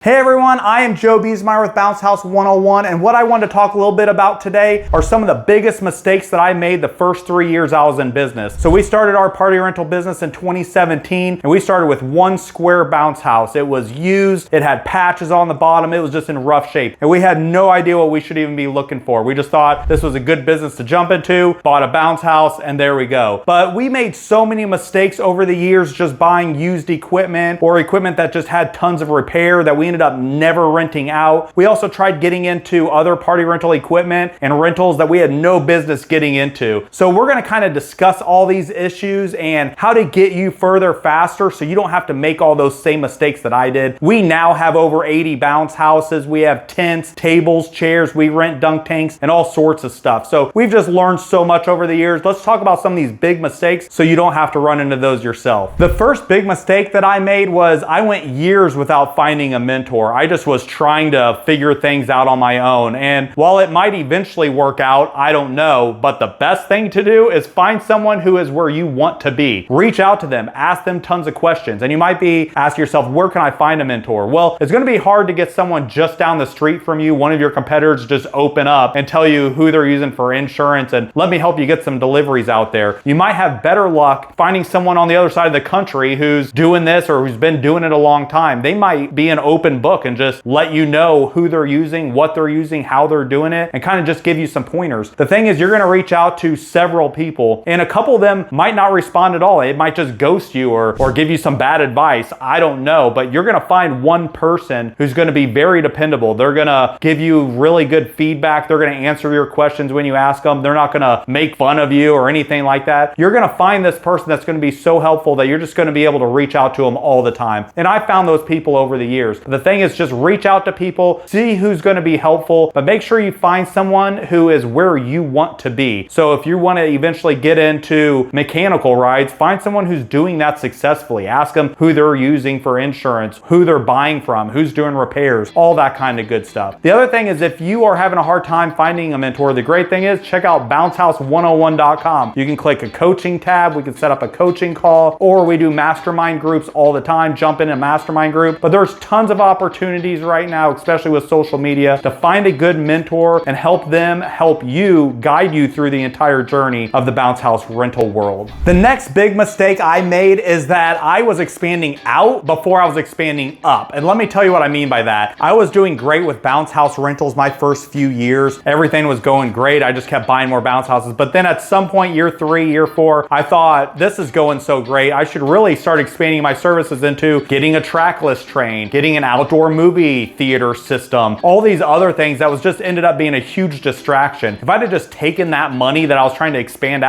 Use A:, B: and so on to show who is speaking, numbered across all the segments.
A: Hey everyone, I am Joe Biesmeyer with Bounce House 101, and what I wanted to talk a little bit about today are some of the biggest mistakes that I made the first 3 years I was in business. So we started our party rental business in 2017, and we started with one square bounce house. It was used, it had patches on the bottom, it was just in rough shape, and we had no idea what we should even be looking for. We just thought this was a good business to jump into, bought a bounce house, and there we go. But we made so many mistakes over the years just buying used equipment or equipment that just had tons of repair that we ended up never renting out. We also tried getting into other party rental equipment and rentals that we had no business getting into. So we're going to kind of discuss all these issues and how to get you further faster so you don't have to make all those same mistakes that I did. We now have over 80 bounce houses. We have tents, tables, chairs. We rent dunk tanks and all sorts of stuff. So we've just learned so much over the years. Let's talk about some of these big mistakes so you don't have to run into those yourself. The first big mistake that I made was I went years without finding a mentor. I just was trying to figure things out on my own. And while it might eventually work out, I don't know, but the best thing to do is find someone who is where you want to be. Reach out to them, ask them tons of questions. And you might be asking yourself, where can I find a mentor? Well, it's going to be hard to get someone just down the street from you, one of your competitors, just open up and tell you who they're using for insurance and let me help you get some deliveries out there. You might have better luck finding someone on the other side of the country who's doing this or who's been doing it a long time. They might be an open book and just let you know who they're using, what they're using, how they're doing it, and kind of just give you some pointers. The thing is, you're going to reach out to several people, and a couple of them might not respond at all. It might just ghost you or give you some bad advice. I don't know, but you're going to find one person who's going to be very dependable. They're going to give you really good feedback. They're going to answer your questions when you ask them. They're not going to make fun of you or anything like that. You're going to find this person that's going to be so helpful that you're just going to be able to reach out to them all the time. And I found those people over the years. The thing is, just reach out to people, see who's going to be helpful, but make sure you find someone who is where you want to be. So if you want to eventually get into mechanical rides, find someone who's doing that successfully. Ask them who they're using for insurance, who they're buying from, who's doing repairs, all that kind of good stuff. The other thing is, if you are having a hard time finding a mentor, the great thing is check out bouncehouse101.com. You can click a coaching tab. We can set up a coaching call, or we do mastermind groups all the time. Jump in a mastermind group, but there's tons of opportunities right now, especially with social media, to find a good mentor and help them help you, guide you through the entire journey of the bounce house rental world. The next big mistake I made is that I was expanding out before I was expanding up. And let me tell you what I mean by that. I was doing great with bounce house rentals my first few years. Everything was going great. I just kept buying more bounce houses. But then at some point, year 3, year 4, I thought, this is going so great. I should really start expanding my services into getting a trackless train, getting an outdoor movie theater system, all these other things that was just ended up being a huge distraction. If I'd have just taken that money that I was trying to expand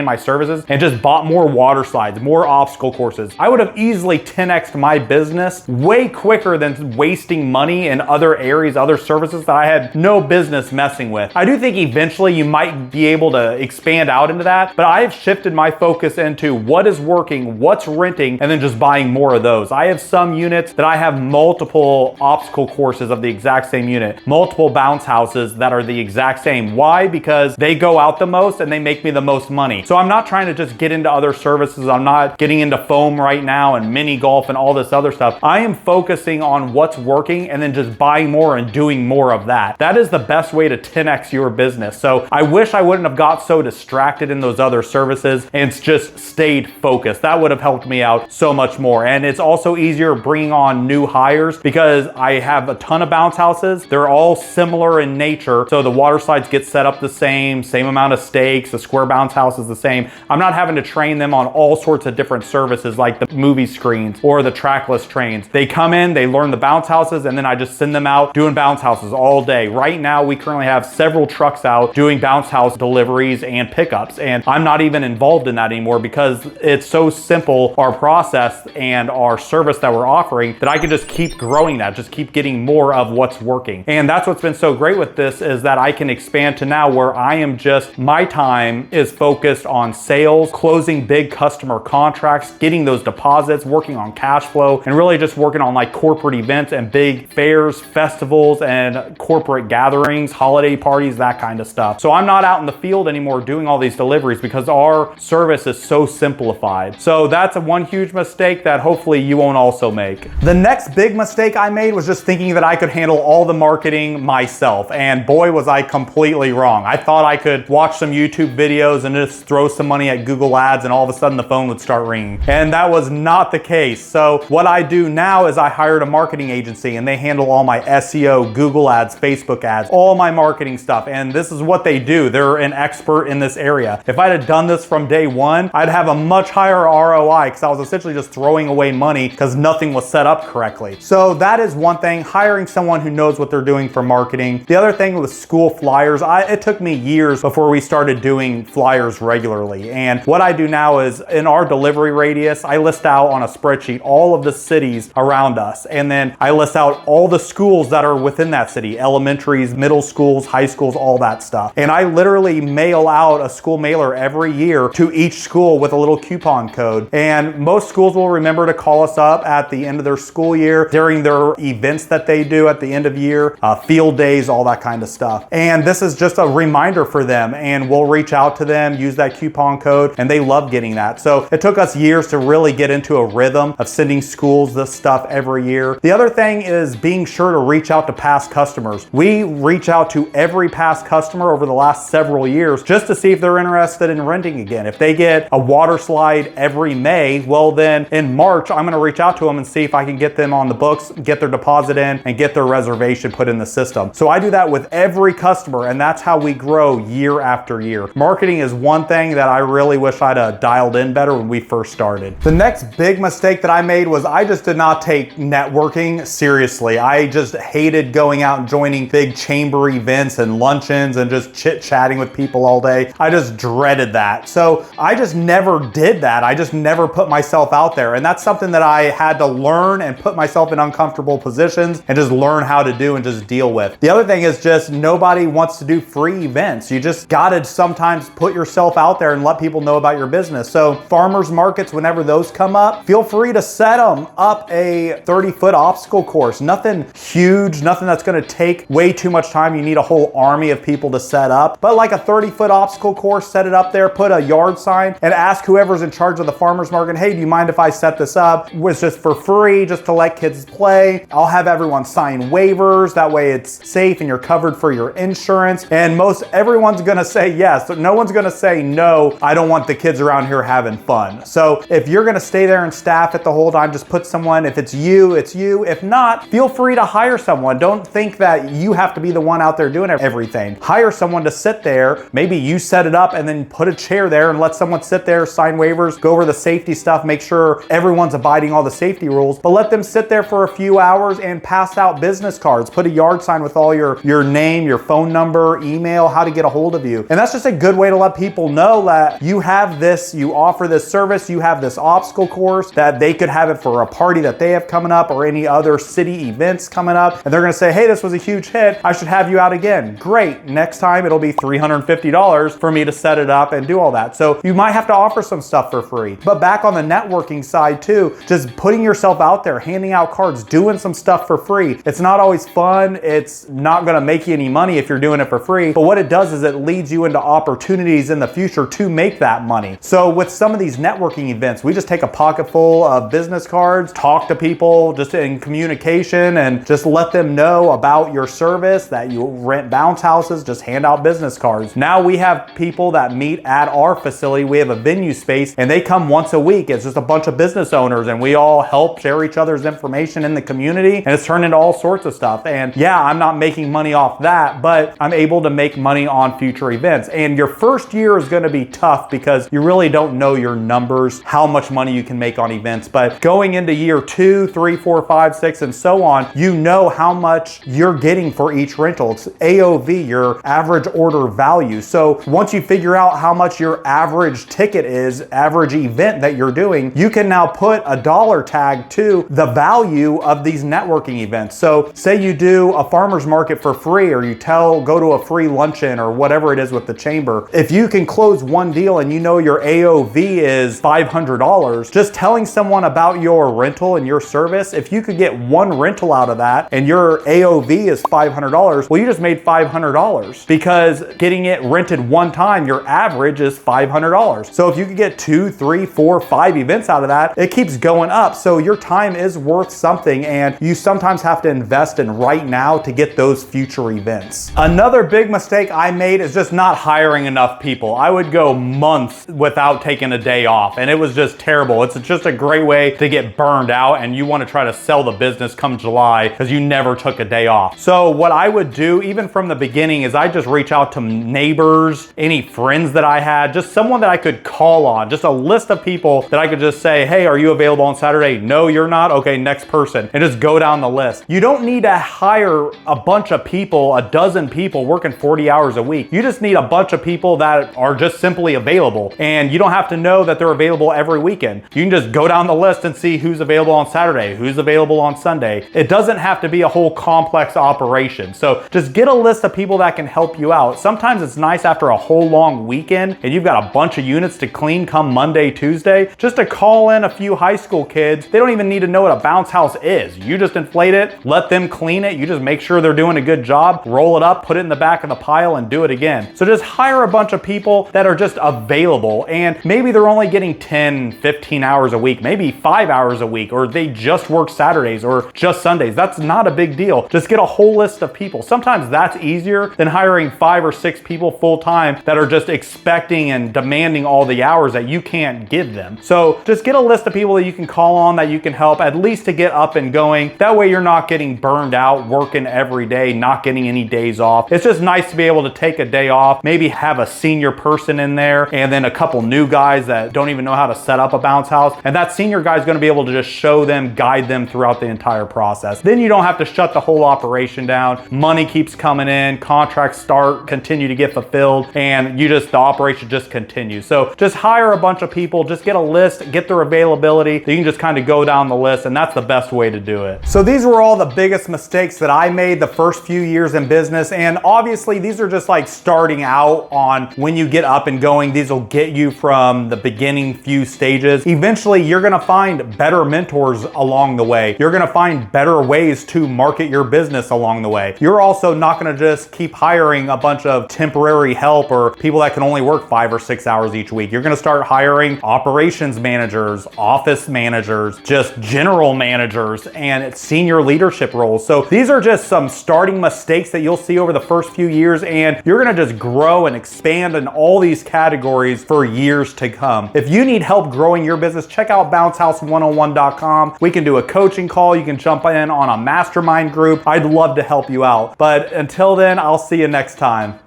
A: my services and just bought more water slides, more obstacle courses, I would have easily 10x'd my business way quicker than wasting money in other areas, other services that I had no business messing with. I do think eventually you might be able to expand out into that, but I've shifted my focus into what is working, what's renting, and then just buying more of those. I have some units that I have multiple obstacle courses of the exact same unit, multiple bounce houses that are the exact same. Why? Because they go out the most and they make me the most money. So I'm not trying to just get into other services. I'm not getting into foam right now and mini golf and all this other stuff. I am focusing on what's working and then just buying more and doing more of that. That is the best way to 10x your business. So I wish I wouldn't have got so distracted in those other services and just stayed focused. That would have helped me out so much more. And it's also easier bringing on new hires because I have a ton of bounce houses. They're all similar in nature. So the water slides get set up the same amount of stakes. The square bounce house is the same. I'm not having to train them on all sorts of different services like the movie screens or the trackless trains. They come in, they learn the bounce houses, and then I just send them out doing bounce houses all day. Right now, we currently have several trucks out doing bounce house deliveries and pickups. And I'm not even involved in that anymore because it's so simple, our process and our service that we're offering, that I can just keep growing that, just keep getting more of what's working. And that's what's been so great with this, is that I can expand to now where I am just, my time is focused on sales, closing big customer contracts, getting those deposits, working on cash flow, and really just working on like corporate events and big fairs, festivals, and corporate gatherings, holiday parties, that kind of stuff. So I'm not out in the field anymore doing all these deliveries because our service is so simplified. So that's one huge mistake that hopefully you won't also make. The next big mistake mistake I made was just thinking that I could handle all the marketing myself. And boy, was I completely wrong. I thought I could watch some YouTube videos and just throw some money at Google Ads and all of a sudden the phone would start ringing. And that was not the case. So what I do now is I hired a marketing agency and they handle all my SEO, Google Ads, Facebook ads, all my marketing stuff. And this is what they do. They're an expert in this area. If I'd have done this from day one, I'd have a much higher ROI because I was essentially just throwing away money because nothing was set up correctly. So that is one thing, hiring someone who knows what they're doing for marketing. The other thing was school flyers. It took me years before we started doing flyers regularly. And what I do now is in our delivery radius, I list out on a spreadsheet all of the cities around us. And then I list out all the schools that are within that city, elementaries, middle schools, high schools, all that stuff. And I literally mail out a school mailer every year to each school with a little coupon code. And most schools will remember to call us up at the end of their school year during their events that they do at the end of year, field days, all that kind of stuff. And this is just a reminder for them, and we'll reach out to them, use that coupon code, and they love getting that. So it took us years to really get into a rhythm of sending schools this stuff every year. The other thing is being sure to reach out to past customers. We reach out to every past customer over the last several years just to see if they're interested in renting again. If they get a water slide every May, well then in March, I'm gonna reach out to them and see if I can get them on the books, get their deposit in, and get their reservation put in the system. So I do that with every customer, and that's how we grow year after year. Marketing is one thing that I really wish I'd dialed in better when we first started. The next big mistake that I made was I just did not take networking seriously. I just hated going out and joining big chamber events and luncheons and just chit-chatting with people all day. I just dreaded that. So I just never did that. I just never put myself out there. And that's something that I had to learn and put myself in uncomfortable positions and just learn how to do and just deal with. The other thing is just nobody wants to do free events. You just gotta sometimes put yourself out there and let people know about your business. So farmers markets, whenever those come up, feel free to set them up a 30-foot obstacle course. Nothing huge, nothing that's gonna take way too much time. You need a whole army of people to set up. But like a 30-foot obstacle course, set it up there, put a yard sign, and ask whoever's in charge of the farmers market, hey, do you mind if I set this up? It's just for free, just to let kids play. I'll have everyone sign waivers. That way it's safe and you're covered for your insurance. And everyone's gonna say yes. So no one's gonna say no, I don't want the kids around here having fun. So if you're gonna stay there and staff it the whole time, just put someone, if it's you, it's you. If not, feel free to hire someone. Don't think that you have to be the one out there doing everything. Hire someone to sit there. Maybe you set it up and then put a chair there and let someone sit there, sign waivers, go over the safety stuff, make sure everyone's abiding all the safety rules, but let them sit there for a few hours and pass out business cards. Put a yard sign with all your name, your phone number, email, how to get a hold of you. And that's just a good way to let people know that you have this, you offer this service, you have this obstacle course, that they could have it for a party that they have coming up or any other city events coming up. And they're gonna say, hey, this was a huge hit. I should have you out again. Great. Next time it'll be $350 for me to set it up and do all that. So you might have to offer some stuff for free. But back on the networking side too, just putting yourself out there, handing out cards, doing some stuff for free. It's not always fun. It's not gonna make you any money if you're doing it for free. But what it does is it leads you into opportunities in the future to make that money. So with some of these networking events, we just take a pocket full of business cards, talk to people just in communication, and just let them know about your service, that you rent bounce houses, just hand out business cards. Now we have people that meet at our facility. We have a venue space and they come once a week. It's just a bunch of business owners and we all help share each other's information in the community, and it's turned into all sorts of stuff. And yeah, I'm not making money off that, but I'm able to make money on future events. And your first year is gonna be tough because you really don't know your numbers, how much money you can make on events. But going into year 2, 3, 4, 5, 6, and so on, you know how much you're getting for each rental. It's AOV, your average order value. So once you figure out how much your average ticket is, average event that you're doing, you can now put a dollar tag to the value of these networking events. So say you do a farmer's market for free, or you go to a free luncheon or whatever it is with the chamber. If you can close one deal and you know your AOV is $500, just telling someone about your rental and your service, if you could get one rental out of that and your AOV is $500, well, you just made $500 because getting it rented one time, your average is $500. So if you could get 2, 3, 4, 5 events out of that, it keeps going up. So your time is worth something. something, and you sometimes have to invest in right now to get those future events. Another big mistake I made is just not hiring enough people. I would go months without taking a day off, and it was just terrible. It's just a great way to get burned out, and you want to try to sell the business come July because you never took a day off. So what I would do, even from the beginning, is I just reach out to neighbors, any friends that I had, just someone that I could call on, just a list of people that I could just say, hey, are you available on Saturday? No, you're not? Okay, next person. And just go down the list. You don't need to hire a bunch of people, a dozen people working 40 hours a week. You just need a bunch of people that are just simply available. And you don't have to know that they're available every weekend. You can just go down the list and see who's available on Saturday, who's available on Sunday. It doesn't have to be a whole complex operation. So just get a list of people that can help you out. Sometimes it's nice after a whole long weekend and you've got a bunch of units to clean come Monday, Tuesday, just to call in a few high school kids. They don't even need to know what a bounce house is. You just inflate it, let them clean it. You just make sure they're doing a good job, roll it up, put it in the back of the pile and do it again. So just hire a bunch of people that are just available, and maybe they're only getting 10, 15 hours a week, maybe 5 hours a week, or they just work Saturdays or just Sundays. That's not a big deal. Just get a whole list of people. Sometimes that's easier than hiring 5 or 6 people full time that are just expecting and demanding all the hours that you can't give them. So just get a list of people that you can call on, that you can help, at least to get up and going. That way you're not getting burned out working every day, not getting any days off. It's just nice to be able to take a day off, maybe have a senior person in there and then a couple new guys that don't even know how to set up a bounce house. And that senior guy is going to be able to just show them, guide them throughout the entire process. Then you don't have to shut the whole operation down. Money keeps coming in, contracts continue to get fulfilled, and the operation just continues. So just hire a bunch of people, just get a list, get their availability. You can just kind of go down the list, and that's the best way to do it. So these were all the biggest mistakes that I made the first few years in business. And obviously these are just like starting out on when you get up and going. These will get you from the beginning few stages. Eventually you're going to find better mentors along the way. You're going to find better ways to market your business along the way. You're also not going to just keep hiring a bunch of temporary help or people that can only work 5 or 6 hours each week. You're going to start hiring operations managers, office managers, just general managers, and senior leadership roles. So these are just some starting mistakes that you'll see over the first few years, and you're going to just grow and expand in all these categories for years to come. If you need help growing your business, check out bouncehouse101.com. We can do a coaching call. You can jump in on a mastermind group. I'd love to help you out. But until then, I'll see you next time.